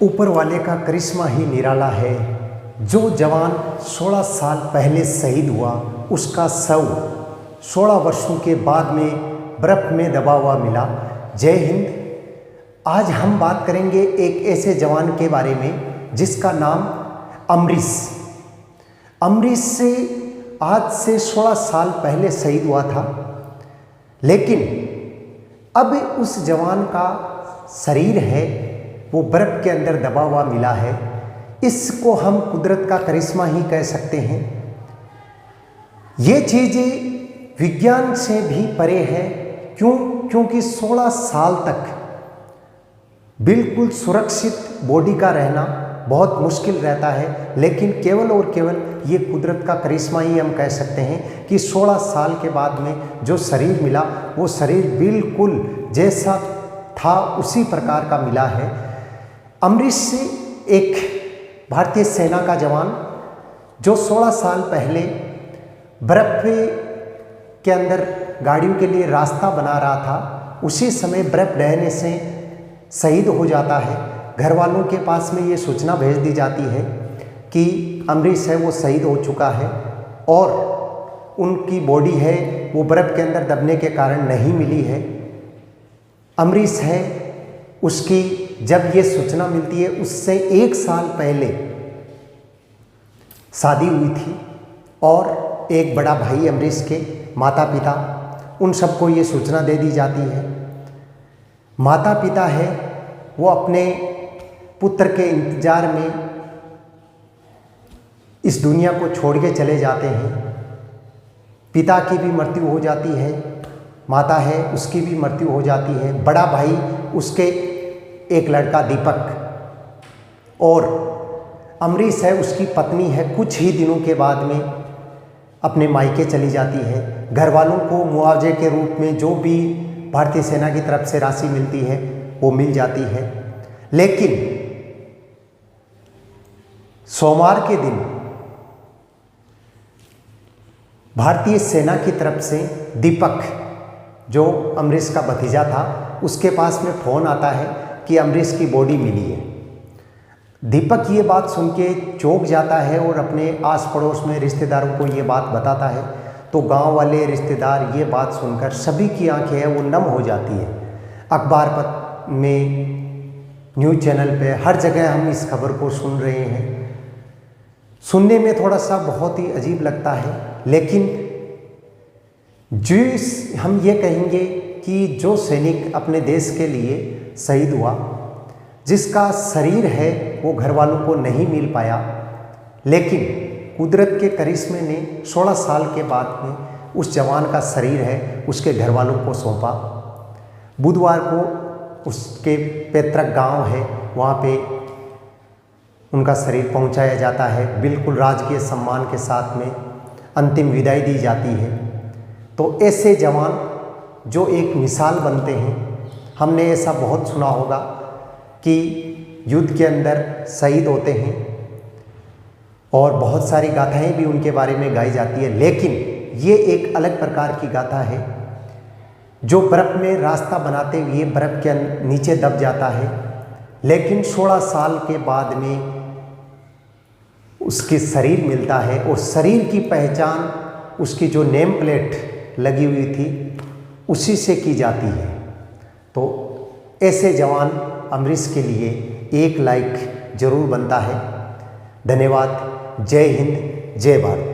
ऊपर वाले का करिश्मा ही निराला है। जो जवान 16 साल पहले शहीद हुआ, उसका शव 16 वर्षों के बाद में बर्फ़ में दबा हुआ मिला। जय हिंद। आज हम बात करेंगे एक ऐसे जवान के बारे में जिसका नाम अमरीश से आज से 16 साल पहले शहीद हुआ था, लेकिन अब उस जवान का शरीर है वो बर्फ़ के अंदर दबा हुआ मिला है। इसको हम कुदरत का करिश्मा ही कह सकते हैं। ये चीज़ें विज्ञान से भी परे है। क्योंकि 16 साल तक बिल्कुल सुरक्षित बॉडी का रहना बहुत मुश्किल रहता है, लेकिन केवल और केवल ये कुदरत का करिश्मा ही हम कह सकते हैं कि 16 साल के बाद में जो शरीर मिला वो शरीर बिल्कुल जैसा था उसी प्रकार का मिला है। अमरीश से एक भारतीय सेना का जवान जो 16 साल पहले बर्फ़ के अंदर गाड़ियों के लिए रास्ता बना रहा था, उसी समय बर्फ़ ढहने से शहीद हो जाता है। घर वालों के पास में ये सूचना भेज दी जाती है कि अमरीश है वो शहीद हो चुका है और उनकी बॉडी है वो बर्फ़ के अंदर दबने के कारण नहीं मिली है। अमरीश है उसकी जब ये सूचना मिलती है उससे 1 साल पहले शादी हुई थी और एक बड़ा भाई अमरीश के माता पिता उन सबको ये सूचना दे दी जाती है। माता पिता है वो अपने पुत्र के इंतज़ार में इस दुनिया को छोड़ के चले जाते हैं। पिता की भी मृत्यु हो जाती है, माता है उसकी भी मृत्यु हो जाती है। बड़ा भाई उसके एक लड़का दीपक और अमरीश है उसकी पत्नी है कुछ ही दिनों के बाद में अपने मायके चली जाती है। घर वालों को मुआवजे के रूप में जो भी भारतीय सेना की तरफ से राशि मिलती है वो मिल जाती है, लेकिन सोमवार के दिन भारतीय सेना की तरफ से दीपक जो अमरीश का भतीजा था उसके पास में फ़ोन आता है कि अमरीश की बॉडी मिली है। दीपक ये बात सुन के चौंक जाता है और अपने आस पड़ोस में रिश्तेदारों को ये बात बताता है, तो गांव वाले रिश्तेदार ये बात सुनकर सभी की आंखें हैं वो नम हो जाती है। अखबार पत्र में, न्यूज़ चैनल पे, हर जगह हम इस खबर को सुन रहे हैं। सुनने में थोड़ा सा बहुत ही अजीब लगता है, लेकिन हम ये कहेंगे कि जो सैनिक अपने देश के लिए शहीद हुआ, जिसका शरीर है वो घर वालों को नहीं मिल पाया, लेकिन कुदरत के करिश्मे ने 16 साल के बाद में उस जवान का शरीर है उसके घर वालों को सौंपा। बुधवार को उसके पैतृक गांव है वहाँ पे उनका शरीर पहुँचाया जाता है। बिल्कुल राजकीय सम्मान के साथ में अंतिम विदाई दी जाती है। तो ऐसे जवान जो एक मिसाल बनते हैं, हमने ऐसा बहुत सुना होगा कि युद्ध के अंदर शहीद होते हैं और बहुत सारी गाथाएं भी उनके बारे में गाई जाती है, लेकिन ये एक अलग प्रकार की गाथा है जो बर्फ़ में रास्ता बनाते हुए बर्फ़ के नीचे दब जाता है, लेकिन 16 साल के बाद में उसके शरीर मिलता है और शरीर की पहचान उसकी जो नेम प्लेट लगी हुई थी उसी से की जाती है। तो ऐसे जवान अमरीश के लिए 1 लाइक ज़रूर बनता है। धन्यवाद। जय हिंद, जय भारत।